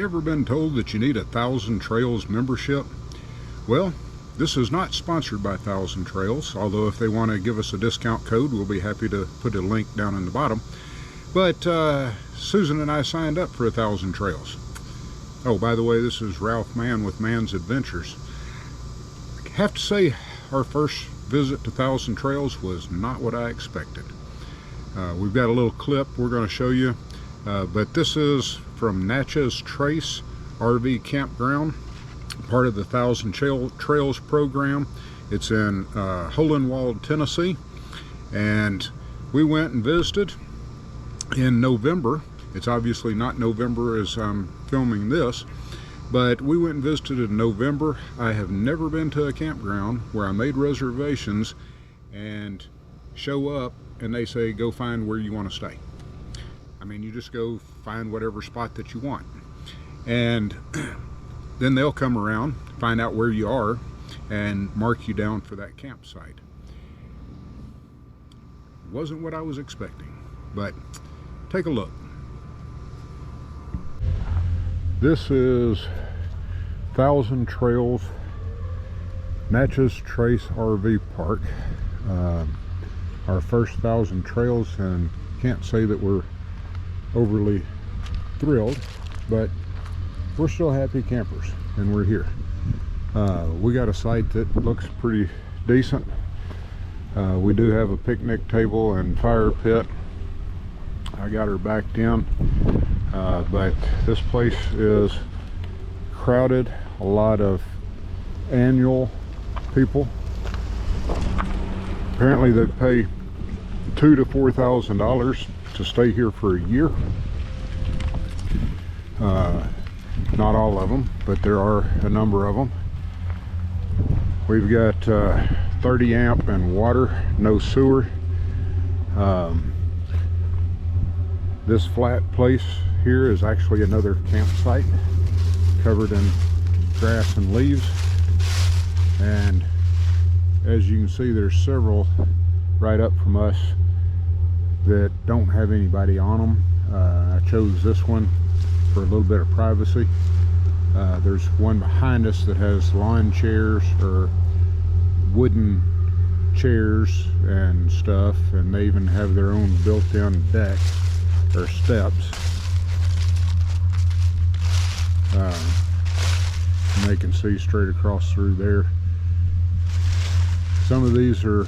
Ever been told that you need a Thousand Trails membership? Well, this is not sponsored by Thousand Trails, although if they want to give us a discount code, we'll be happy to put a link down in the bottom. But Susan and I signed up for a Thousand Trails. Oh, by the way, this is Ralph Mann with Mann's Adventures. I have to say, our first visit to Thousand Trails was not what I expected. We've got a little clip we're going to show you, but this is from Natchez Trace RV Campground, part of the Thousand Trails program. It's in Holenwald, Tennessee, and we went and visited in November. It's obviously not November as I'm filming this, but we went and visited in November. I have never been to a campground where I made reservations and show up and they say go find where you want to stay. I mean, you just go find whatever spot that you want, and then they'll come around, find out where you are, and mark you down for that campsite. Wasn't what I was expecting, but take a look. This is Thousand Trails Natchez Trace RV Park. Our first Thousand Trails, and can't say that we're overly thrilled, but we're still happy campers, and we're here. We got a site that looks pretty decent. We do have a picnic table and fire pit. I got her backed in, but this place is crowded. A lot of annual people. Apparently they pay $2,000 to $4,000 to stay here for a year. Not all of them, but there are a number of them. We've got 30 amp and water, no sewer. This flat place here is actually another campsite covered in grass and leaves, and as you can see, there's several right up from us that don't have anybody on them. I chose this one for a little bit of privacy. There's one behind us that has lawn chairs or wooden chairs and stuff, and they even have their own built-in deck or steps. And they can see straight across through there. Some of these are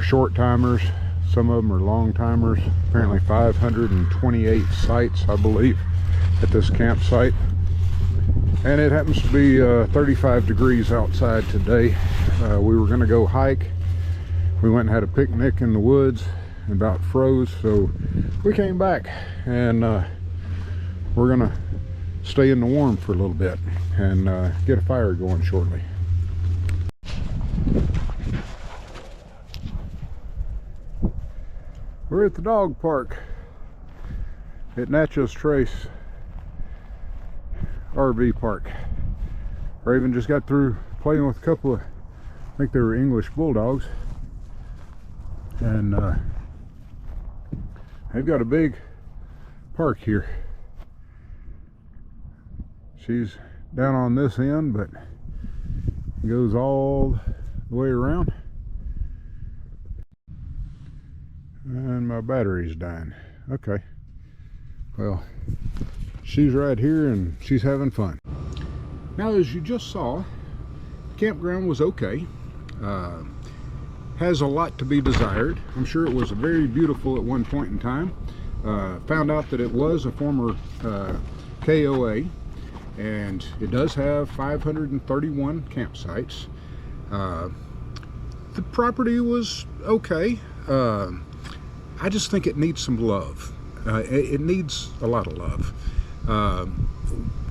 short timers, some of them are long timers. Apparently 528 sites, I believe, at this campsite. And it happens to be 35 degrees outside today. We were going to go hike. We went and had a picnic in the woods and about froze, so we came back, and we're going to stay in the warm for a little bit and get a fire going shortly. We're at the dog park at Natchez Trace RV Park. Raven just got through playing with a couple of, I think they were English bulldogs, and they've got a big park here. She's down on this end, but it goes all the way around. And my battery's dying. Okay, well, she's right here and she's having fun. Now, as you just saw, the campground was okay. Has a lot to be desired. I'm sure it was very beautiful at one point in time. Found out that it was a former KOA, and it does have 531 campsites. The property was okay. I just think it needs some love. It needs a lot of love.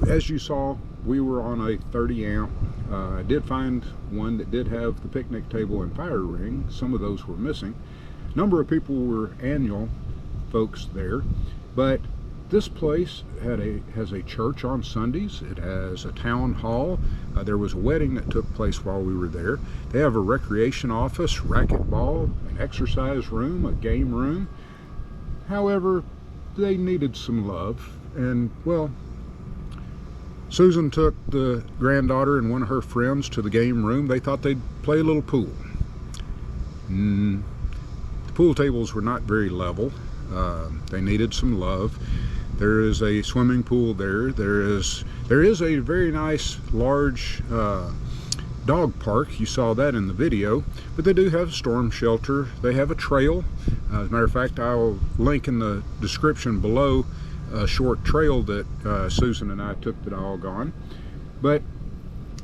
As you saw, we were on a 30 amp. I did find one that did have the picnic table and fire ring. Some of those were missing. A number of people were annual folks there, but this place has a church on Sundays. It has a town hall. There was a wedding that took place while we were there. They have a recreation office, racquetball, an exercise room, a game room. However, they needed some love, and well, Susan took the granddaughter and one of her friends to the game room. They thought they'd play a little pool. The pool tables were not very level. They needed some love. There is a swimming pool there. There is a very nice large dog park. You saw that in the video, but they do have a storm shelter. They have a trail. As a matter of fact, I'll link in the description below a short trail that Susan and I took the dog on. But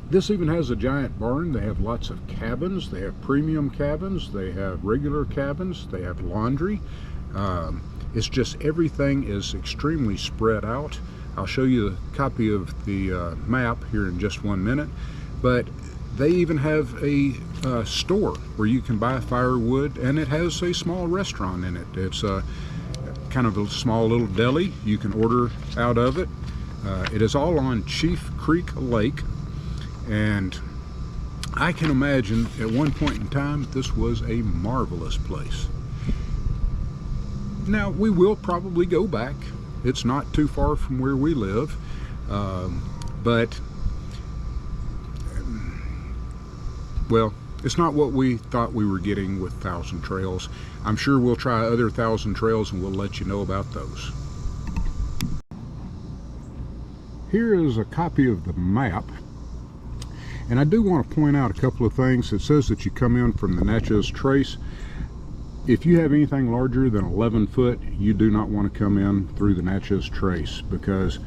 this even has a giant barn. They have lots of cabins. They have premium cabins. They have regular cabins. They have laundry. It's just everything is extremely spread out. I'll show you a copy of the map here in just 1 minute. But they even have a store where you can buy firewood, and it has a small restaurant in it. It's kind of a small little deli. You can order out of it. It is all on Chief Creek Lake, and I can imagine at one point in time this was a marvelous place. Now, we will probably go back. It's not too far from where we live, but well, it's not what we thought we were getting with Thousand Trails. I'm sure we'll try other Thousand Trails and we'll let you know about those. Here is a copy of the map, and I do want to point out a couple of things. It says that you come in from the Natchez Trace. If you have anything larger than 11 foot, you do not want to come in through the Natchez Trace, because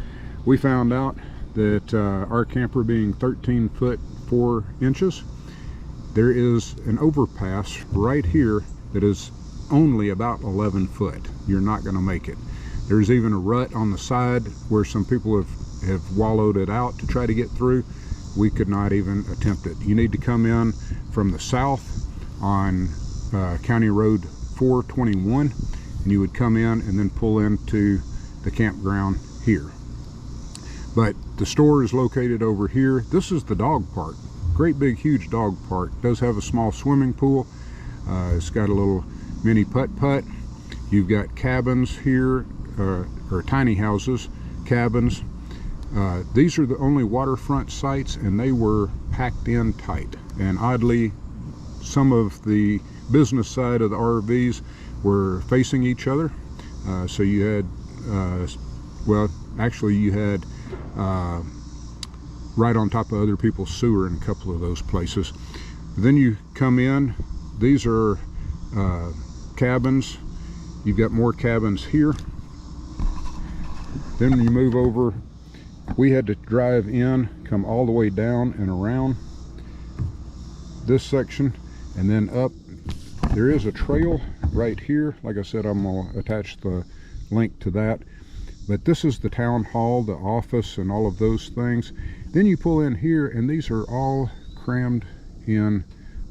we found out that our camper being 13 foot 4 inches, there is an overpass right here that is only about 11 foot. You're not going to make it. There's even a rut on the side where some people have wallowed it out to try to get through. We could not even attempt it. You need to come in from the south on County Road 421, and you would come in and then pull into the campground here. But the store is located over here. This is the dog park. Great big huge dog park. It does have a small swimming pool. It's got a little mini putt-putt. You've got cabins here, or tiny houses, cabins. These are the only waterfront sites, and they were packed in tight. And oddly, some of the business side of the RVs were facing each other. So you had, well, actually you had right on top of other people's sewer in a couple of those places. Then you come in, these are cabins. You've got more cabins here. Then when you move over, we had to drive in, come all the way down and around this section, and then up. There is a trail right here. Like I said, I'm going to attach the link to that. But this is the town hall, the office, and all of those things. Then you pull in here, and these are all crammed in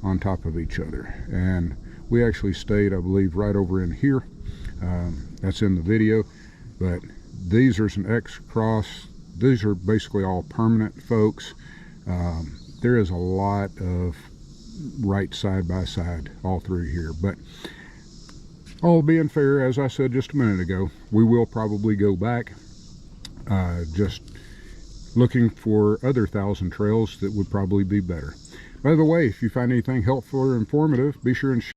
on top of each other. And we actually stayed, I believe, right over in here. That's in the video. But these are some X-Cross. These are basically all permanent folks. There is a lot of right side by side all through here. But all being fair, as I said just a minute ago, we will probably go back, just looking for other Thousand Trails that would probably be better. By the way, if you find anything helpful or informative, be sure and share.